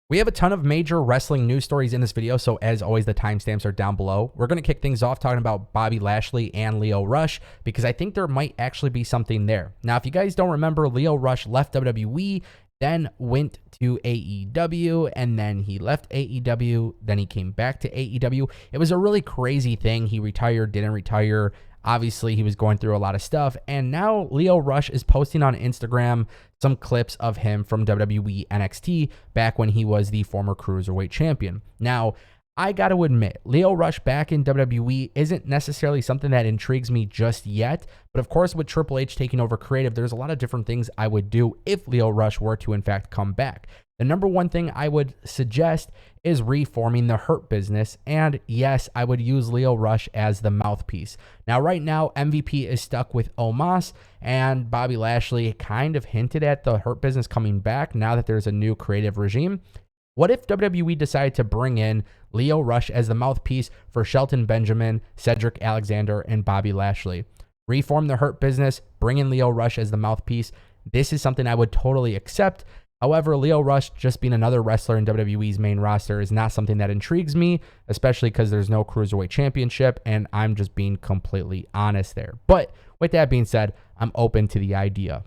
We have a ton of major wrestling news stories in this video, so as always, the timestamps are down below. We're going to kick things off talking about Bobby Lashley and Lio Rush, because I think there might actually be something there. Now, if you guys don't remember, Lio Rush left WWE, then went to AEW, and then he left AEW, then he came back to AEW. It was a really crazy thing. He retired, didn't retire. Obviously, he was going through a lot of stuff, and now Lio Rush is posting on Instagram some clips of him from WWE NXT back when he was the former Cruiserweight champion. Now, I got to admit, Lio Rush back in WWE isn't necessarily something that intrigues me just yet, but of course, with Triple H taking over creative, there's a lot of different things I would do if Lio Rush were to, in fact, come back. The number one thing I would suggest is reforming the Hurt Business, and yes, I would use Lio Rush as the mouthpiece. Now, right now, MVP is stuck with Omos, and Bobby Lashley kind of hinted at the Hurt Business coming back now that there's a new creative regime. What if WWE decided to bring in Lio Rush as the mouthpiece for Shelton Benjamin, Cedric Alexander, and Bobby Lashley? Reform the Hurt Business, bring in Lio Rush as the mouthpiece. This is something I would totally accept. However, Lio Rush just being another wrestler in WWE's main roster is not something that intrigues me, especially because there's no Cruiserweight Championship, and I'm just being completely honest there. But with that being said, I'm open to the idea.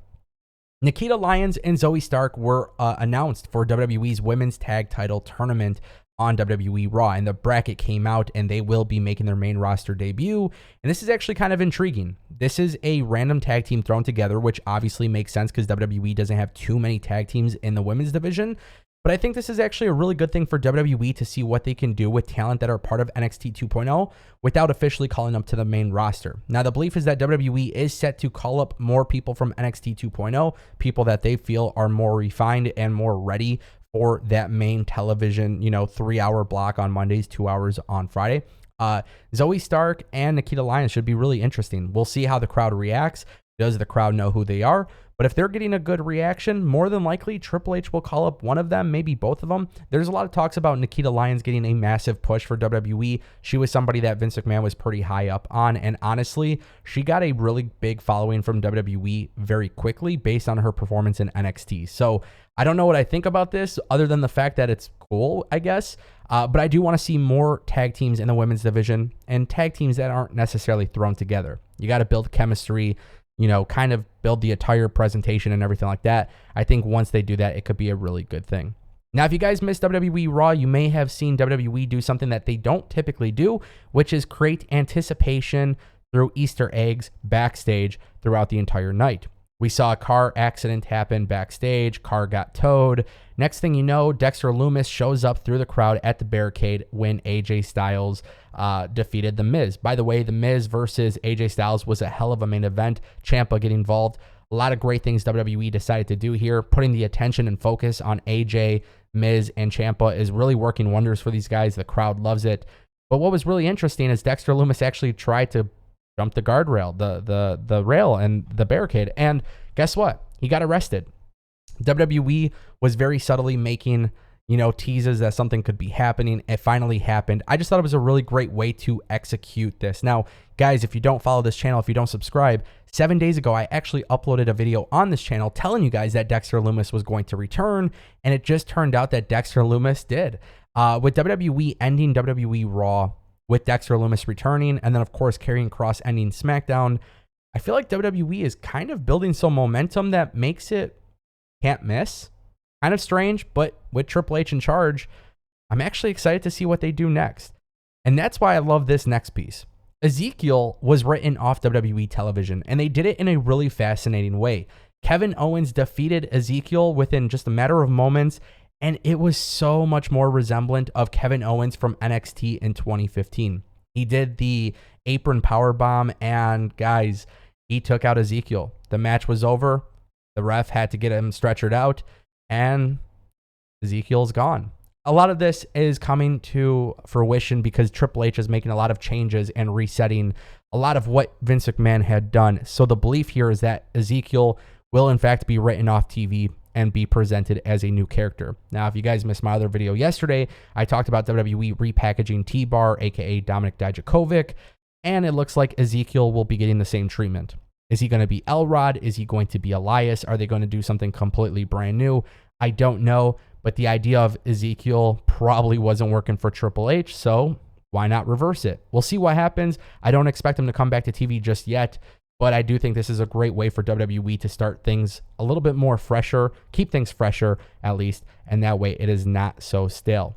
Nikita Lyons and Zoe Stark were announced for WWE's Women's Tag Title Tournament on WWE Raw, and the bracket came out, and they will be making their main roster debut, and this is actually kind of intriguing. This is a random tag team thrown together, which obviously makes sense because WWE doesn't have too many tag teams in the women's division, but I think this is actually a really good thing for WWE to see what they can do with talent that are part of NXT 2.0 without officially calling up to the main roster. Now, the belief is that WWE is set to call up more people from NXT 2.0, people that they feel are more refined and more ready for that main television, 3-hour block on Mondays, 2 hours on Friday. Zoe Stark and Nikita Lyons should be really interesting. We'll see how the crowd reacts. Does the crowd know who they are? But if they're getting a good reaction, more than likely Triple H will call up one of them, maybe both of them. There's a lot of talks about Nikita Lyons getting a massive push for WWE. She was somebody that Vince McMahon was pretty high up on, and honestly, she got a really big following from WWE very quickly based on her performance in NXT. So I don't know what I think about this other than the fact that it's cool, I guess. But I do want to see more tag teams in the women's division and tag teams that aren't necessarily thrown together. You got to build chemistry, kind of build the entire presentation and everything like that. I think once they do that, it could be a really good thing. Now, if you guys missed WWE Raw, you may have seen WWE do something that they don't typically do, which is create anticipation through Easter eggs backstage throughout the entire night. We saw a car accident happen backstage. Car got towed. Next thing you know, Dexter Lumis shows up through the crowd at the barricade when AJ Styles defeated The Miz. By the way, The Miz versus AJ Styles was a hell of a main event. Ciampa getting involved. A lot of great things WWE decided to do here. Putting the attention and focus on AJ, Miz, and Ciampa is really working wonders for these guys. The crowd loves it. But what was really interesting is Dexter Lumis actually tried to jump the guardrail, the rail and the barricade. And guess what? He got arrested. WWE was very subtly making, teases that something could be happening. It finally happened. I just thought it was a really great way to execute this. Now, guys, if you don't follow this channel, if you don't subscribe, 7 days ago, I actually uploaded a video on this channel telling you guys that Dexter Lumis was going to return. And it just turned out that Dexter Lumis did. With WWE ending WWE Raw, with Dexter Lumis returning, and then, of course, Karrion Kross ending SmackDown, I feel like WWE is kind of building some momentum that makes it can't miss. Kind of strange, but with Triple H in charge, I'm actually excited to see what they do next. And that's why I love this next piece. Ezekiel was written off WWE television, and they did it in a really fascinating way. Kevin Owens defeated Ezekiel within just a matter of moments, and it was so much more resemblant of Kevin Owens from NXT in 2015. He did the apron powerbomb, and guys, he took out Ezekiel. The match was over. The ref had to get him stretchered out, and Ezekiel's gone. A lot of this is coming to fruition because Triple H is making a lot of changes and resetting a lot of what Vince McMahon had done. So the belief here is that Ezekiel will, in fact, be written off TV and be presented as a new character. Now, if you guys missed my other video yesterday, I talked about WWE repackaging T-Bar, aka Dominik Dijakovic, and it looks like Ezekiel will be getting the same treatment. Is he going to be Elrod? Is he going to be Elias? Are they going to do something completely brand new? I don't know, but the idea of Ezekiel probably wasn't working for Triple H, so why not reverse it? We'll see what happens. I don't expect him to come back to TV just yet, but I do think this is a great way for WWE to start things a little bit more fresher, keep things fresher at least, and that way it is not so stale.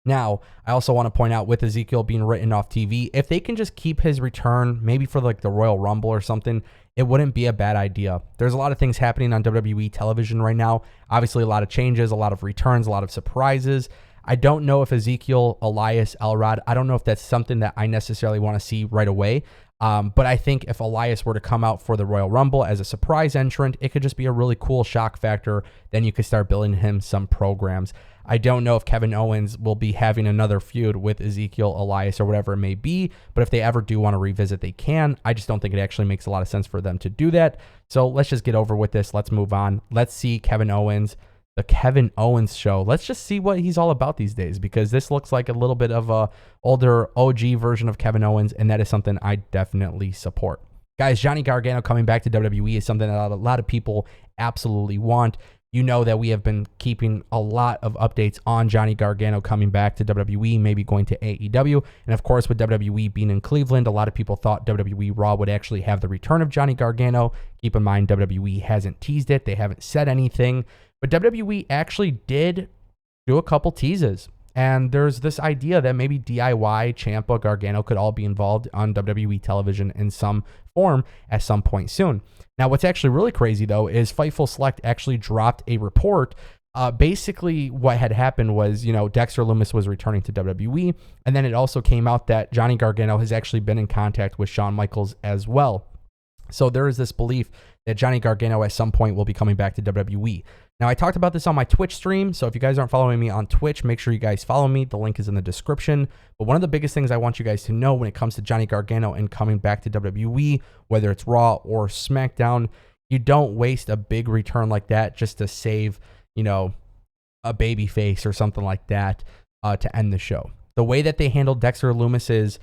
Now, I also want to point out with Ezekiel being written off TV, if they can just keep his return, maybe for like the Royal Rumble or something, it wouldn't be a bad idea. There's a lot of things happening on WWE television right now. Obviously, a lot of changes, a lot of returns, a lot of surprises. I don't know if Ezekiel, Elias, Elrod, I don't know if that's something that I necessarily want to see right away. But I think if Elias were to come out for the Royal Rumble as a surprise entrant, it could just be a really cool shock factor. Then you could start building him some programs. I don't know if Kevin Owens will be having another feud with Ezekiel, Elias, or whatever it may be. But if they ever do want to revisit, they can. I just don't think it actually makes a lot of sense for them to do that. So let's just get over with this. Let's move on. Let's see Kevin Owens, the Kevin Owens show. Let's just see what he's all about these days, because this looks like a little bit of a older OG version of Kevin Owens, and that is something I definitely support. Guys, Johnny Gargano coming back to WWE is something that a lot of people absolutely want. You know that we have been keeping a lot of updates on Johnny Gargano coming back to WWE, maybe going to AEW. And of course, with WWE being in Cleveland, a lot of people thought WWE Raw would actually have the return of Johnny Gargano. Keep in mind, WWE hasn't teased it. They haven't said anything. But WWE actually did do a couple teases. And there's this idea that maybe DIY, Ciampa, Gargano could all be involved on WWE television in some form at some point soon. Now, what's actually really crazy, though, is Fightful Select actually dropped a report. Basically, what had happened was, Dexter Lumis was returning to WWE. And then it also came out that Johnny Gargano has actually been in contact with Shawn Michaels as well. So there is this belief that Johnny Gargano at some point will be coming back to WWE. Now, I talked about this on my Twitch stream, so if you guys aren't following me on Twitch, make sure you guys follow me. The link is in the description. But one of the biggest things I want you guys to know when it comes to Johnny Gargano and coming back to WWE, whether it's Raw or SmackDown, you don't waste a big return like that just to save, a baby face or something like that to end the show. The way that they handled Dexter Lumis's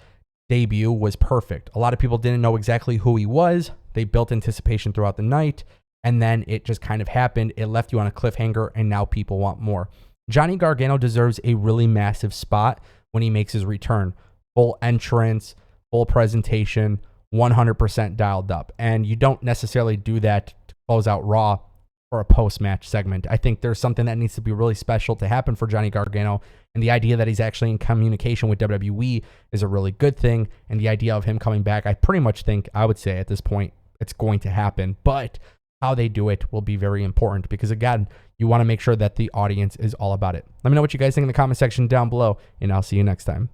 debut was perfect. A lot of people didn't know exactly who he was. They built anticipation throughout the night, and then it just kind of happened. It left you on a cliffhanger, and now people want more. Johnny Gargano deserves a really massive spot when he makes his return. Full entrance, full presentation, 100% dialed up. And you don't necessarily do that to close out Raw or a post-match segment. I think there's something that needs to be really special to happen for Johnny Gargano, and the idea that he's actually in communication with WWE is a really good thing, and the idea of him coming back, I pretty much think, I would say at this point, it's going to happen, but how they do it will be very important, because again, you want to make sure that the audience is all about it. Let me know what you guys think in the comment section down below, and I'll see you next time.